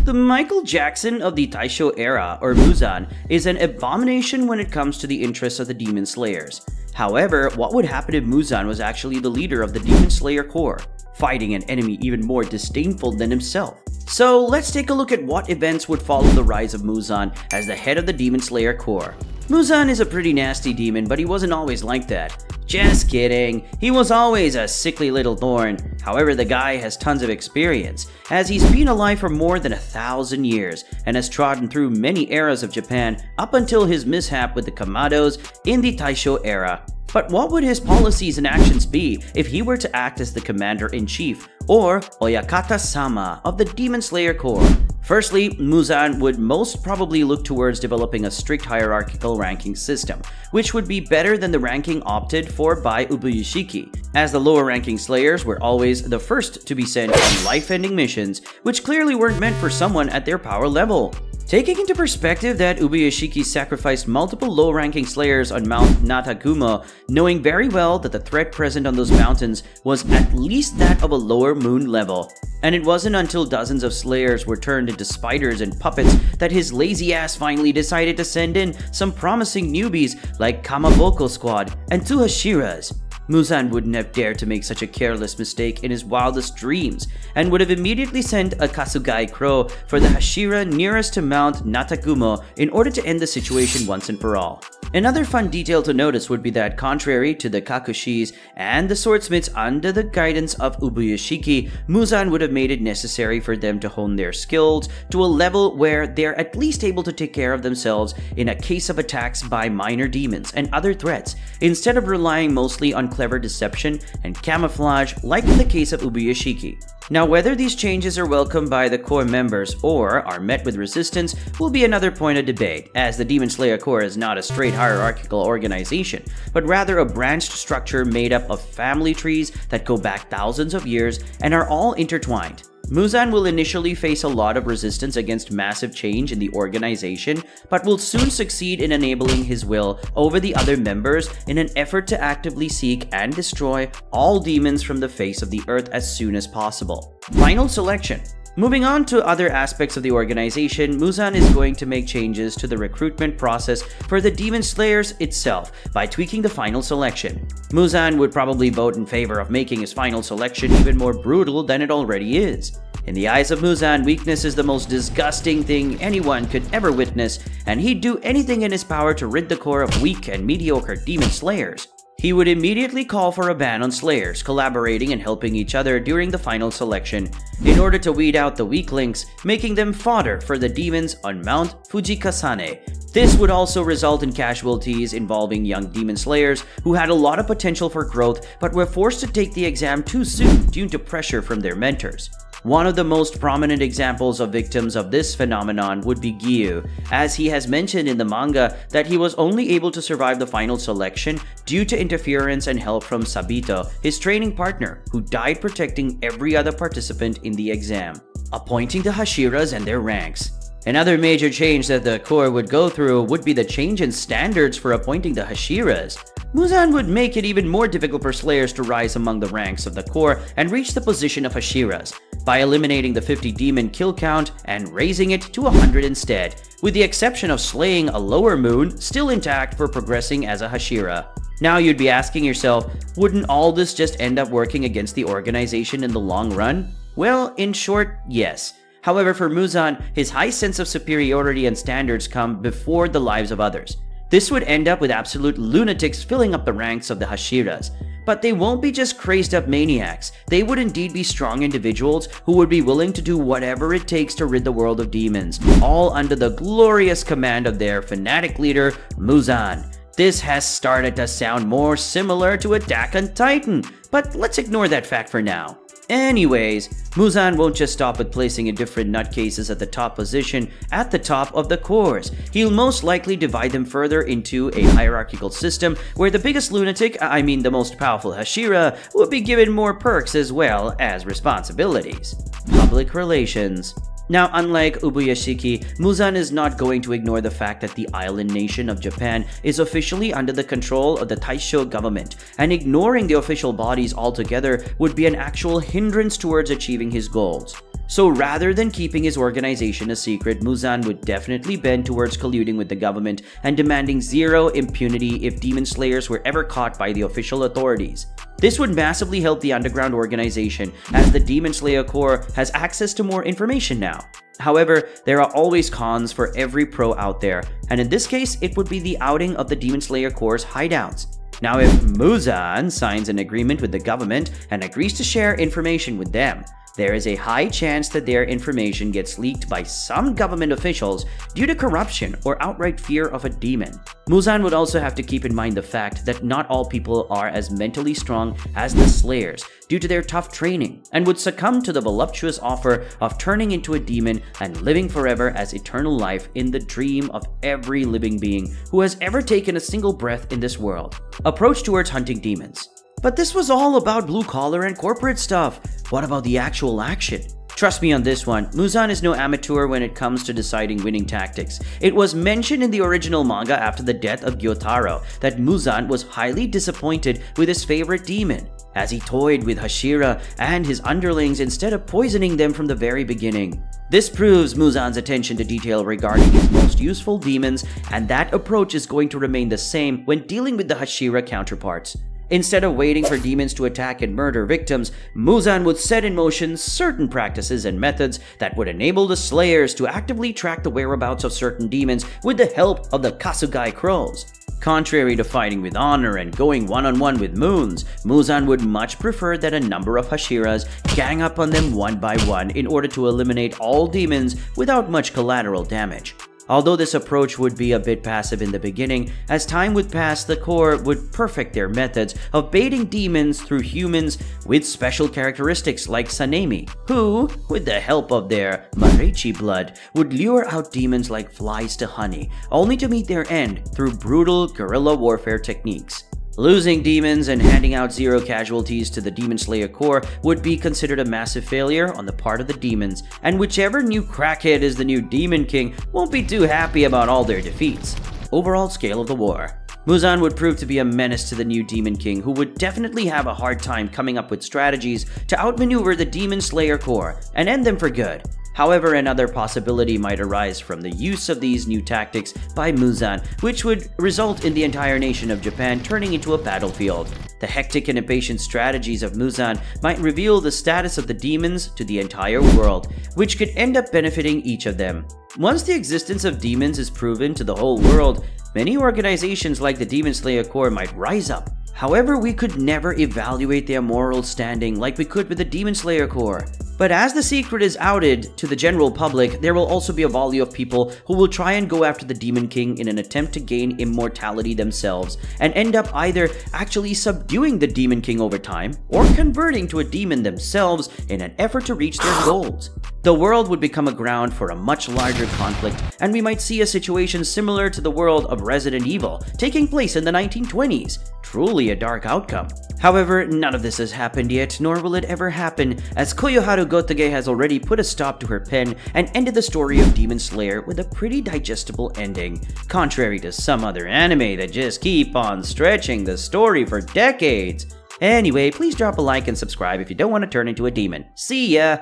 The Michael Jakson of the Taisho Era, or Muzan, is an abomination when it comes to the interests of the Demon Slayers. However, what would happen if Muzan was actually the leader of the Demon Slayer Corps, fighting an enemy even more disdainful than himself? So let's take a look at what events would follow the rise of Muzan as the head of the Demon Slayer Corps. Muzan is a pretty nasty demon, but he wasn't always like that. Just kidding, he was always a sickly little thorn. However, the guy has tons of experience, as he's been alive for more than 1,000 years and has trodden through many eras of Japan up until his mishap with the Kamados in the Taisho Era. But what would his policies and actions be if he were to act as the Commander-in-Chief, or Oyakata-Sama, of the Demon Slayer Corps? Firstly, Muzan would most probably look towards developing a strict hierarchical ranking system, which would be better than the ranking opted for by Ubuyashiki, as the lower ranking Slayers were always the first to be sent on life-ending missions, which clearly weren't meant for someone at their power level. Taking into perspective that Ubuyashiki sacrificed multiple low-ranking Slayers on Mount Natagumo, knowing very well that the threat present on those mountains was at least that of a lower moon level. And it wasn't until dozens of Slayers were turned into spiders and puppets that his lazy ass finally decided to send in some promising newbies like Kamaboko Squad and 2 Hashiras. Muzan wouldn't have dared to make such a careless mistake in his wildest dreams, and would have immediately sent a Kasugai Crow for the Hashira nearest to Mount Natagumo in order to end the situation once and for all. Another fun detail to notice would be that, contrary to the Kakushis and the swordsmiths under the guidance of Ubuyashiki, Muzan would have made it necessary for them to hone their skills to a level where they're at least able to take care of themselves in a case of attacks by minor demons and other threats, instead of relying mostly on clever deception and camouflage like in the case of Ubuyashiki. Now, whether these changes are welcomed by the Corps members or are met with resistance will be another point of debate, as the Demon Slayer Corps is not a straight hierarchical organization, but rather a branched structure made up of family trees that go back thousands of years and are all intertwined. Muzan will initially face a lot of resistance against massive change in the organization, but will soon succeed in enabling his will over the other members in an effort to actively seek and destroy all demons from the face of the earth as soon as possible. Final selection. Moving on to other aspects of the organization, Muzan is going to make changes to the recruitment process for the Demon Slayers itself by tweaking the final selection. Muzan would probably vote in favor of making his final selection even more brutal than it already is. In the eyes of Muzan, weakness is the most disgusting thing anyone could ever witness, and he'd do anything in his power to rid the Corps of weak and mediocre Demon Slayers. He would immediately call for a ban on Slayers collaborating and helping each other during the final selection, in order to weed out the weak links, making them fodder for the demons on Mount Fujikasane. This would also result in casualties involving young Demon Slayers who had a lot of potential for growth but were forced to take the exam too soon due to pressure from their mentors. One of the most prominent examples of victims of this phenomenon would be Gyu, as he has mentioned in the manga that he was only able to survive the final selection due to interference and help from Sabito, his training partner, who died protecting every other participant in the exam. Appointing the Hashiras and their ranks. Another major change that the Corps would go through would be the change in standards for appointing the Hashiras. Muzan would make it even more difficult for Slayers to rise among the ranks of the Corps and reach the position of Hashiras, by eliminating the 50 demon kill count and raising it to 100 instead, with the exception of slaying a lower moon still intact for progressing as a Hashira. Now you'd be asking yourself, wouldn't all this just end up working against the organization in the long run? Well, in short, yes. However, for Muzan, his high sense of superiority and standards come before the lives of others. This would end up with absolute lunatics filling up the ranks of the Hashiras. But they won't be just crazed up maniacs. They would indeed be strong individuals who would be willing to do whatever it takes to rid the world of demons, all under the glorious command of their fanatic leader, Muzan. This has started to sound more similar to Attack on Titan, but let's ignore that fact for now. Anyways, Muzan won't just stop with placing in different nutcases at the top position at the top of the Corps. He'll most likely divide them further into a hierarchical system where the biggest lunatic, I mean the most powerful Hashira, will be given more perks as well as responsibilities. Public relations. Now, unlike Ubuyashiki, Muzan is not going to ignore the fact that the island nation of Japan is officially under the control of the Taisho government, and ignoring the official bodies altogether would be an actual hindrance towards achieving his goals. So rather than keeping his organization a secret, Muzan would definitely bend towards colluding with the government and demanding zero impunity if demon slayers were ever caught by the official authorities. This would massively help the underground organization, as the Demon Slayer Corps has access to more information now. However, there are always cons for every pro out there, and in this case, it would be the outing of the Demon Slayer Corps' hideouts. Now, if Muzan signs an agreement with the government and agrees to share information with them, there is a high chance that their information gets leaked by some government officials due to corruption or outright fear of a demon. Muzan would also have to keep in mind the fact that not all people are as mentally strong as the Slayers due to their tough training, and would succumb to the voluptuous offer of turning into a demon and living forever as eternal life in the dream of every living being who has ever taken a single breath in this world. Approach towards hunting demons. But this was all about blue-collar and corporate stuff. What about the actual action? Trust me on this one, Muzan is no amateur when it comes to deciding winning tactics. It was mentioned in the original manga after the death of Gyotaro that Muzan was highly disappointed with his favorite demon, as he toyed with Hashira and his underlings instead of poisoning them from the very beginning. This proves Muzan's attention to detail regarding his most useful demons, and that approach is going to remain the same when dealing with the Hashira counterparts. Instead of waiting for demons to attack and murder victims, Muzan would set in motion certain practices and methods that would enable the Slayers to actively track the whereabouts of certain demons with the help of the Kasugai Crows. Contrary to fighting with honor and going one-on-one with moons, Muzan would much prefer that a number of Hashiras gang up on them one by one in order to eliminate all demons without much collateral damage. Although this approach would be a bit passive in the beginning, as time would pass, the Corps would perfect their methods of baiting demons through humans with special characteristics like Sanemi, who, with the help of their Marechi blood, would lure out demons like flies to honey, only to meet their end through brutal guerrilla warfare techniques. Losing demons and handing out zero casualties to the Demon Slayer Corps would be considered a massive failure on the part of the demons, and whichever new crackhead is the new Demon King won't be too happy about all their defeats. Overall scale of the war. Muzan would prove to be a menace to the new Demon King, who would definitely have a hard time coming up with strategies to outmaneuver the Demon Slayer Corps and end them for good. However, another possibility might arise from the use of these new tactics by Muzan, which would result in the entire nation of Japan turning into a battlefield. The hectic and impatient strategies of Muzan might reveal the status of the demons to the entire world, which could end up benefiting each of them. Once the existence of demons is proven to the whole world, many organizations like the Demon Slayer Corps might rise up. However, we could never evaluate their moral standing like we could with the Demon Slayer Corps. But as the secret is outed to the general public, there will also be a volley of people who will try and go after the Demon King in an attempt to gain immortality themselves, and end up either actually subduing the Demon King over time, or converting to a demon themselves in an effort to reach their goals. The world would become a ground for a much larger conflict, and we might see a situation similar to the world of Resident Evil, taking place in the 1920s. Truly a dark outcome. However, none of this has happened yet, nor will it ever happen, as Koyoharu Gotoge has already put a stop to her pen and ended the story of Demon Slayer with a pretty digestible ending, contrary to some other anime that just keep on stretching the story for decades. Anyway, please drop a like and subscribe if you don't want to turn into a demon. See ya!